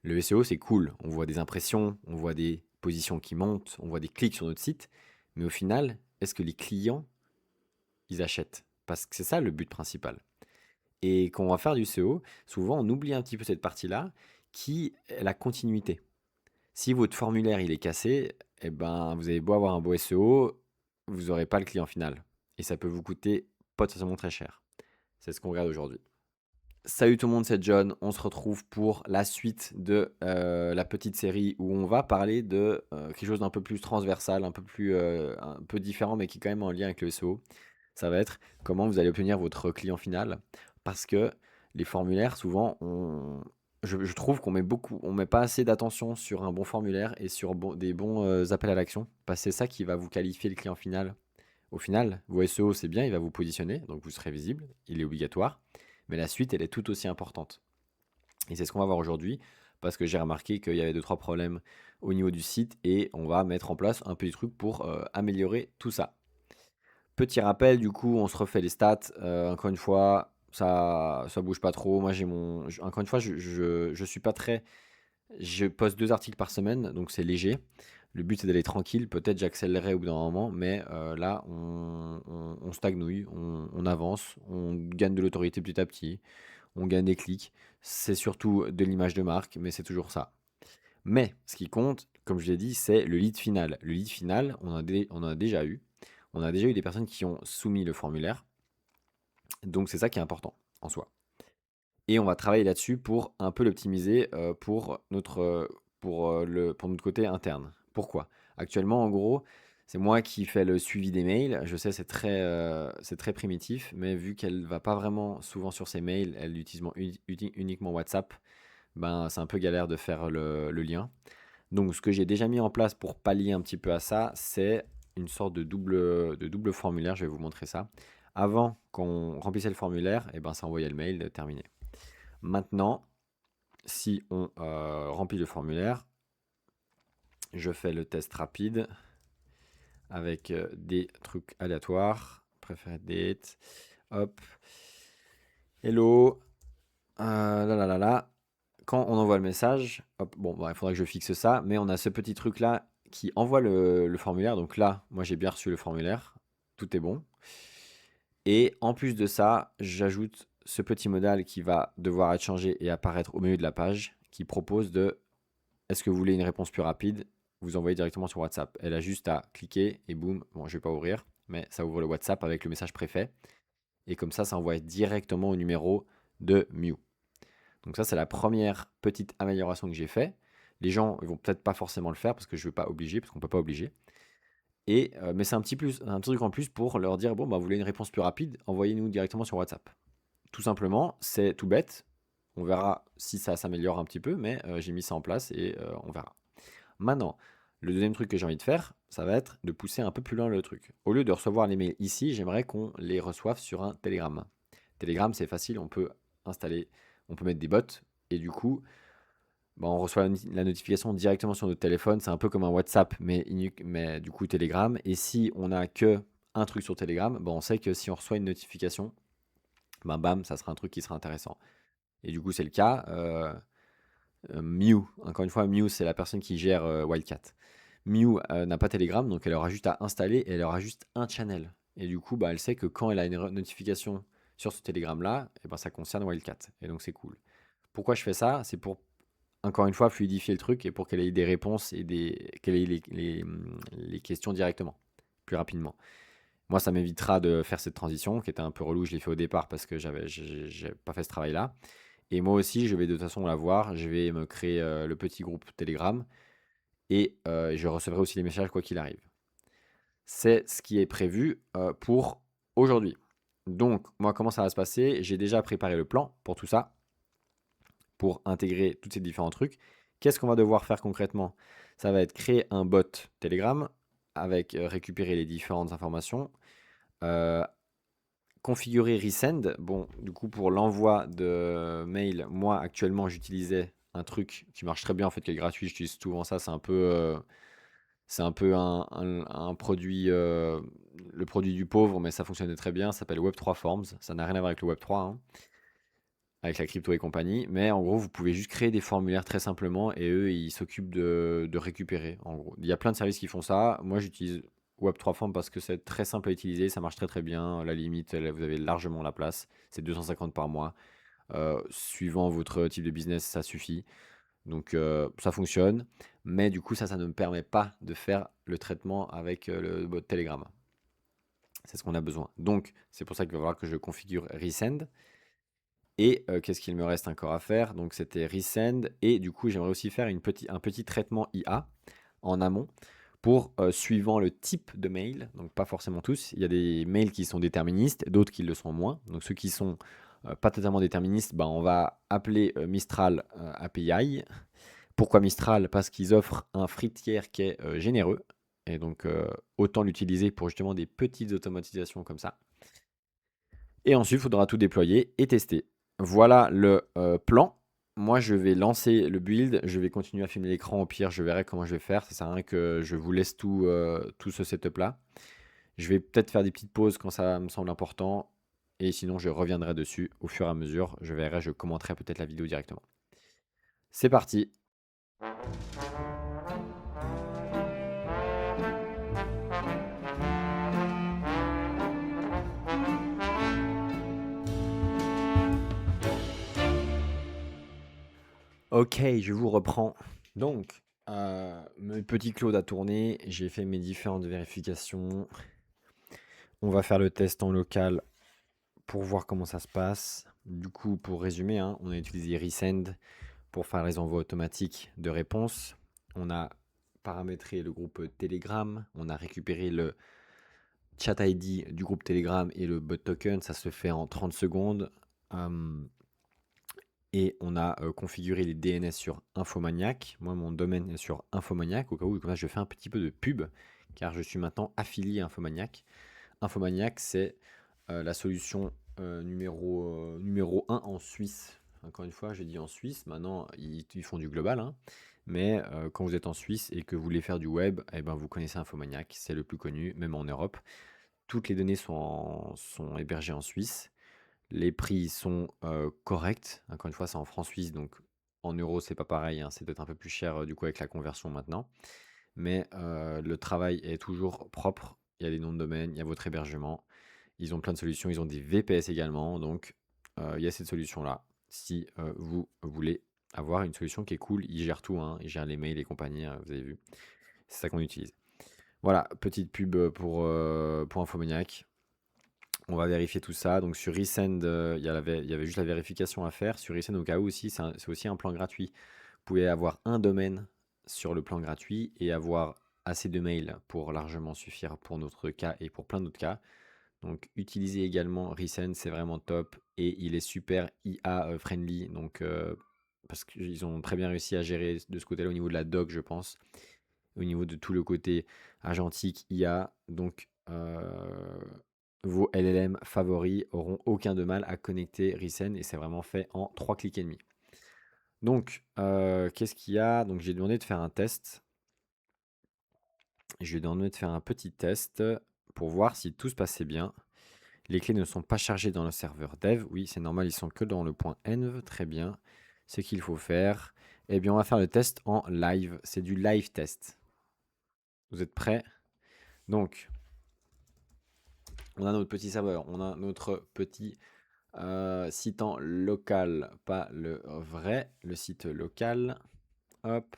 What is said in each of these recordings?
Le SEO, c'est cool. On voit des impressions, on voit des positions qui montent, on voit des clics sur notre site. Mais au final, est-ce que les clients, ils achètent? Parce que c'est ça le but principal. Et quand on va faire du SEO, souvent on oublie un petit peu cette partie-là qui est la continuité. Si votre formulaire il est cassé, eh ben, vous avez beau avoir un beau SEO, vous n'aurez pas le client final. Et ça peut vous coûter potentiellement très cher. C'est ce qu'on regarde aujourd'hui. Salut tout le monde, c'est John. On se retrouve pour la suite de la petite série où on va parler de quelque chose d'un peu plus transversal, un peu différent, mais qui est quand même en lien avec le SEO. Ça va être comment vous allez obtenir votre client final. Parce que les formulaires, souvent, je trouve on met pas assez d'attention sur un bon formulaire et sur des bons appels à l'action. Parce que c'est ça qui va vous qualifier le client final. Au final, vos SEO, c'est bien, il va vous positionner, donc vous serez visible, il est obligatoire. Mais la suite, elle est tout aussi importante. Et c'est ce qu'on va voir aujourd'hui, parce que j'ai remarqué qu'il y avait deux, trois problèmes au niveau du site, et on va mettre en place un petit truc pour améliorer tout ça. Petit rappel, du coup, on se refait les stats. Encore une fois, ça bouge pas trop. Moi, encore une fois, je suis pas très. Je poste 2 articles par semaine, donc c'est léger. Le but, c'est d'aller tranquille. Peut-être j'accélérerai au bout d'un moment, mais là, on stagnouille, on avance, on gagne de l'autorité petit à petit, on gagne des clics. C'est surtout de l'image de marque, mais c'est toujours ça. Mais ce qui compte, comme je l'ai dit, c'est le lead final. Le lead final, on en a déjà eu. On a déjà eu des personnes qui ont soumis le formulaire. Donc c'est ça qui est important en soi. Et on va travailler là-dessus pour un peu l'optimiser pour notre côté interne. Pourquoi? Actuellement, en gros, c'est moi qui fais le suivi des mails. Je sais, c'est très primitif, mais vu qu'elle va pas vraiment souvent sur ses mails, elle utilise uniquement WhatsApp, ben, c'est un peu galère de faire le lien. Donc, ce que j'ai déjà mis en place pour pallier un petit peu à ça, c'est une sorte de double formulaire. Je vais vous montrer ça. Avant qu'on remplissait le formulaire, et ben, ça envoyait le mail terminé. Maintenant, si on remplit le formulaire, je fais le test rapide avec des trucs aléatoires. Préféré date. Hop. Hello. Là, là, là, là. Quand on envoie le message, hop, bon, bah, il faudra que je fixe ça, mais on a ce petit truc là qui envoie le formulaire. Donc là, moi j'ai bien reçu le formulaire. Tout est bon. Et en plus de ça, j'ajoute ce petit modal qui va devoir être changé et apparaître au milieu de la page qui propose de est-ce que vous voulez une réponse plus rapide? Vous envoyez directement sur WhatsApp. Elle a juste à cliquer et boum. Bon, je vais pas ouvrir, mais ça ouvre le WhatsApp avec le message préfet. Et comme ça envoie directement au numéro de Mew. Donc ça, c'est la première petite amélioration que j'ai fait. Les gens, ils vont peut-être pas forcément le faire parce que je veux pas obliger, parce qu'on peut pas obliger. Mais c'est un petit plus, un truc en plus pour leur dire bon, bah, vous voulez une réponse plus rapide, envoyez-nous directement sur WhatsApp. Tout simplement, c'est tout bête. On verra si ça s'améliore un petit peu, mais j'ai mis ça en place et on verra. Maintenant, le deuxième truc que j'ai envie de faire, ça va être de pousser un peu plus loin le truc. Au lieu de recevoir les mails ici, j'aimerais qu'on les reçoive sur un Telegram. Telegram, c'est facile, on peut mettre des bots, et du coup, bah, on reçoit la notification directement sur notre téléphone. C'est un peu comme un WhatsApp, mais du coup Telegram. Et si on n'a que un truc sur Telegram, bah, on sait que si on reçoit une notification, ben bam, ça sera un truc qui sera intéressant. Et du coup, c'est le cas. Mew, encore une fois, Mew, c'est la personne qui gère Wildcat. Mew n'a pas Telegram, donc elle aura juste à installer et elle aura juste un channel. Et du coup, bah, elle sait que quand elle a une notification sur ce Telegram-là, et ben, ça concerne Wildcat. Et donc, c'est cool. Pourquoi je fais ça? C'est pour, encore une fois, fluidifier le truc et pour qu'elle ait des réponses et qu'elle ait les questions directement, plus rapidement. Moi, ça m'évitera de faire cette transition qui était un peu relou. Je l'ai fait au départ parce que j'ai pas fait ce travail-là. Et moi aussi, je vais de toute façon la voir. Je vais me créer le petit groupe Telegram et je recevrai aussi les messages quoi qu'il arrive. C'est ce qui est prévu pour aujourd'hui. Donc, moi, comment ça va se passer? J'ai déjà préparé le plan pour tout ça, pour intégrer tous ces différents trucs. Qu'est-ce qu'on va devoir faire concrètement? Ça va être créer un bot Telegram avec récupérer les différentes informations, euh, configurer Resend. Bon, du coup, pour l'envoi de mail, moi, actuellement, j'utilisais un truc qui marche très bien, en fait, qui est gratuit. J'utilise souvent ça. C'est un peu un produit, le produit du pauvre, mais ça fonctionnait très bien. Ça s'appelle Web3 Forms. Ça n'a rien à voir avec le Web3, hein. avec la crypto et compagnie. Mais en gros, vous pouvez juste créer des formulaires très simplement et eux, ils s'occupent de récupérer, en gros. Il y a plein de services qui font ça. Moi, j'utilise Web3Forms parce que c'est très simple à utiliser, ça marche très très bien. La limite, vous avez largement la place. C'est 250 par mois. Suivant votre type de business, ça suffit. Donc ça fonctionne. Mais du coup, ça ne me permet pas de faire le traitement avec le bot Telegram. C'est ce qu'on a besoin. Donc, c'est pour ça qu'il va falloir que je configure Resend. Et qu'est-ce qu'il me reste encore à faire? Donc, c'était Resend. Et du coup, j'aimerais aussi faire un petit traitement IA en amont pour, suivant le type de mail, donc pas forcément tous, il y a des mails qui sont déterministes, d'autres qui le sont moins. Donc, ceux qui sont pas totalement déterministes, ben, on va appeler Mistral API. Pourquoi Mistral? Parce qu'ils offrent un free tier qui est généreux. Et donc, autant l'utiliser pour justement des petites automatisations comme ça. Et ensuite, il faudra tout déployer et tester. Voilà le plan. Moi, je vais lancer le build. Je vais continuer à filmer l'écran. Au pire, je verrai comment je vais faire. Ça sert à rien que je vous laisse tout ce setup-là. Je vais peut-être faire des petites pauses quand ça me semble important. Et sinon, je reviendrai dessus au fur et à mesure. Je verrai, je commenterai peut-être la vidéo directement. C'est parti. Ok, je vous reprends. Donc, mon petit Claude a tourné. J'ai fait mes différentes vérifications. On va faire le test en local pour voir comment ça se passe. Du coup, pour résumer, hein, on a utilisé Resend pour faire les envois automatiques de réponses. On a paramétré le groupe Telegram. On a récupéré le chat ID du groupe Telegram et le bot token. Ça se fait en 30 secondes. Et on a configuré les DNS sur Infomaniac. Moi, mon domaine est sur Infomaniac, au cas où, comme ça, je fais un petit peu de pub, car je suis maintenant affilié à Infomaniac. Infomaniac, c'est la solution numéro 1 en Suisse. Encore une fois, j'ai dit en Suisse, maintenant ils font du global, hein. Mais quand vous êtes en Suisse et que vous voulez faire du web, eh ben, vous connaissez Infomaniac, c'est le plus connu, même en Europe. Toutes les données sont hébergées en Suisse. Les prix sont corrects. Encore une fois, c'est en francs suisses, donc en euros, c'est pas pareil, hein. C'est peut-être un peu plus cher du coup avec la conversion maintenant. Mais le travail est toujours propre. Il y a des noms de domaine, il y a votre hébergement. Ils ont plein de solutions. Ils ont des VPS également. Donc, il y a cette solution-là. Si vous voulez avoir une solution qui est cool, ils gèrent tout, hein. Ils gèrent les mails et compagnie, vous avez vu. C'est ça qu'on utilise. Voilà, petite pub pour Infomaniac. On va vérifier tout ça. Donc sur Resend, il y avait juste la vérification à faire. Sur Resend, au cas où aussi, c'est aussi un plan gratuit. Vous pouvez avoir un domaine sur le plan gratuit et avoir assez de mails pour largement suffire pour notre cas et pour plein d'autres cas. Donc utilisez également Resend, c'est vraiment top et il est super IA friendly. Donc parce qu'ils ont très bien réussi à gérer de ce côté-là au niveau de la doc, je pense, au niveau de tout le côté agentique IA. Donc vos LLM favoris auront aucun de mal à connecter Resend et c'est vraiment fait en 3 clics et demi. Donc qu'est-ce qu'il y a? Donc j'ai demandé de faire un test. Je lui ai demandé de faire un petit test pour voir si tout se passait bien. Les clés ne sont pas chargées dans le serveur dev. Oui, c'est normal, ils sont que dans le point env. Très bien. Ce qu'il faut faire. Eh bien, on va faire le test en live. C'est du live test. Vous êtes prêts? Donc, on a notre petit serveur. On a notre petit site en local. Pas le vrai, le site local. Hop.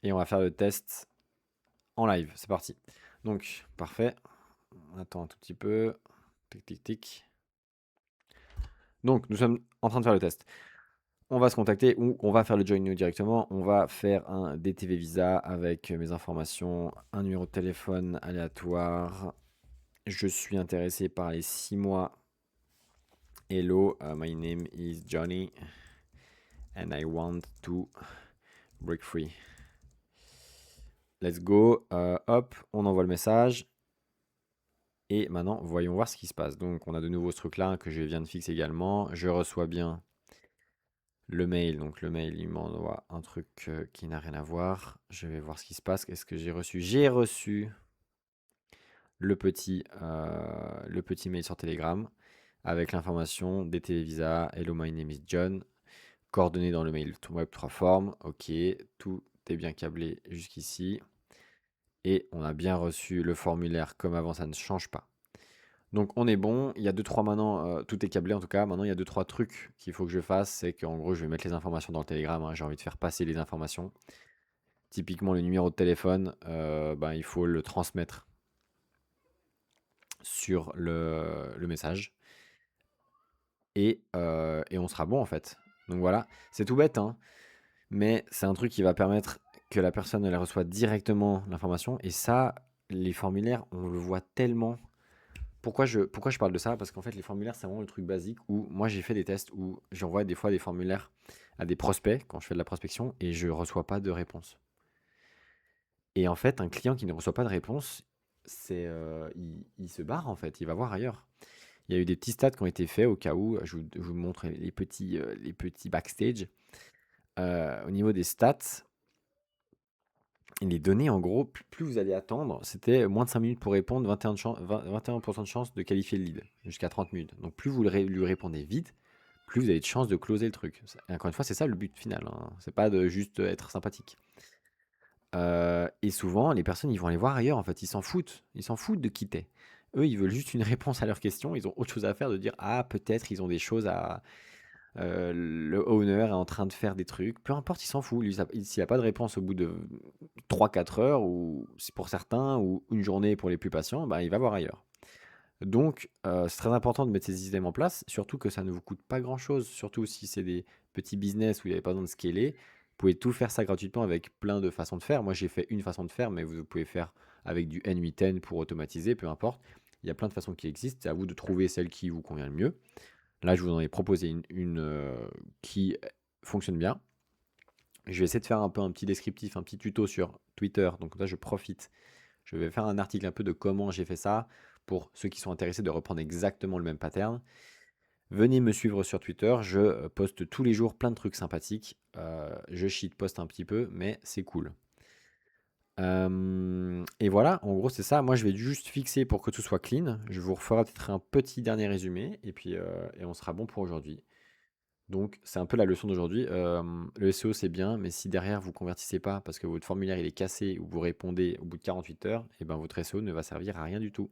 Et on va faire le test en live. C'est parti. Donc, parfait. On attend un tout petit peu. Tic, tic, tic. Donc, nous sommes en train de faire le test. On va se contacter ou on va faire le join new directement. On va faire un DTV Visa avec mes informations, un numéro de téléphone aléatoire. Je suis intéressé par les 6 mois. Hello, my name is Johnny and I want to break free. Let's go. Hop, on envoie le message. Et maintenant, voyons voir ce qui se passe. Donc, on a de nouveau ce truc-là que je viens de fixer également. Je reçois bien le mail. Donc, le mail, il m'envoie un truc qui n'a rien à voir. Je vais voir ce qui se passe. Qu'est-ce que j'ai reçu? J'ai reçu le petit mail sur Telegram avec l'information des télévisas. Hello, my name is John. Coordonnées dans le mail web 3 formes. Ok, tout est bien câblé jusqu'ici. Et on a bien reçu le formulaire comme avant, ça ne change pas. Donc on est bon, il y a deux trois maintenant, tout est câblé en tout cas. Maintenant il y a deux trois trucs qu'il faut que je fasse, c'est qu'en gros je vais mettre les informations dans le Telegram, hein, j'ai envie de faire passer les informations. Typiquement le numéro de téléphone, ben, il faut le transmettre sur le message et on sera bon en fait. Donc voilà, c'est tout bête, hein, mais c'est un truc qui va permettre que la personne elle reçoit directement l'information et ça, les formulaires, on le voit tellement. Pourquoi je parle de ça? Parce qu'en fait, les formulaires, c'est vraiment le truc basique où moi j'ai fait des tests où j'envoie des fois des formulaires à des prospects quand je fais de la prospection et je reçois pas de réponse. Et en fait, un client qui ne reçoit pas de réponse, il se barre en fait, il va voir ailleurs. Il y a eu des petits stats qui ont été faits au cas où, je vous montre les petits backstage. Au niveau des stats, les données, en gros, plus vous allez attendre, c'était moins de 5 minutes pour répondre, 21% de chance de qualifier le lead, jusqu'à 30 minutes. Donc plus vous lui répondez vite, plus vous avez de chances de closer le truc. Et encore une fois, c'est ça le but final, hein. C'est pas de juste être sympathique. Et souvent, les personnes, ils vont aller voir ailleurs, en fait, ils s'en foutent. Ils s'en foutent de quitter. Eux, ils veulent juste une réponse à leurs questions, ils ont autre chose à faire, de dire, ah, peut-être ils ont des choses à, le owner est en train de faire des trucs, peu importe, il s'en fout. Lui, s'il n'a pas de réponse au bout de 3 4 heures, ou c'est pour certains, ou une journée pour les plus patients, bah, il va voir ailleurs. Donc, c'est très important de mettre ces systèmes en place, surtout que ça ne vous coûte pas grand-chose, surtout si c'est des petits business où il n'y avait pas besoin de scaler. Vous pouvez tout faire ça gratuitement avec plein de façons de faire. Moi, j'ai fait une façon de faire, mais vous pouvez faire avec du N8N pour automatiser, peu importe. Il y a plein de façons qui existent, c'est à vous de trouver celle qui vous convient le mieux. Là, je vous en ai proposé une qui fonctionne bien. Je vais essayer de faire un peu un petit descriptif, un petit tuto sur Twitter. Donc là, je profite. Je vais faire un article un peu de comment j'ai fait ça pour ceux qui sont intéressés de reprendre exactement le même pattern. Venez me suivre sur Twitter. Je poste tous les jours plein de trucs sympathiques. Je shitposte un petit peu, mais c'est cool. Et voilà, en gros, c'est ça. Moi, je vais juste fixer pour que tout soit clean. Je vous referai peut-être un petit dernier résumé et puis et on sera bon pour aujourd'hui. Donc, c'est un peu la leçon d'aujourd'hui. Le SEO, c'est bien, mais si derrière vous convertissez pas parce que votre formulaire il est cassé ou vous répondez au bout de 48 heures, et ben votre SEO ne va servir à rien du tout.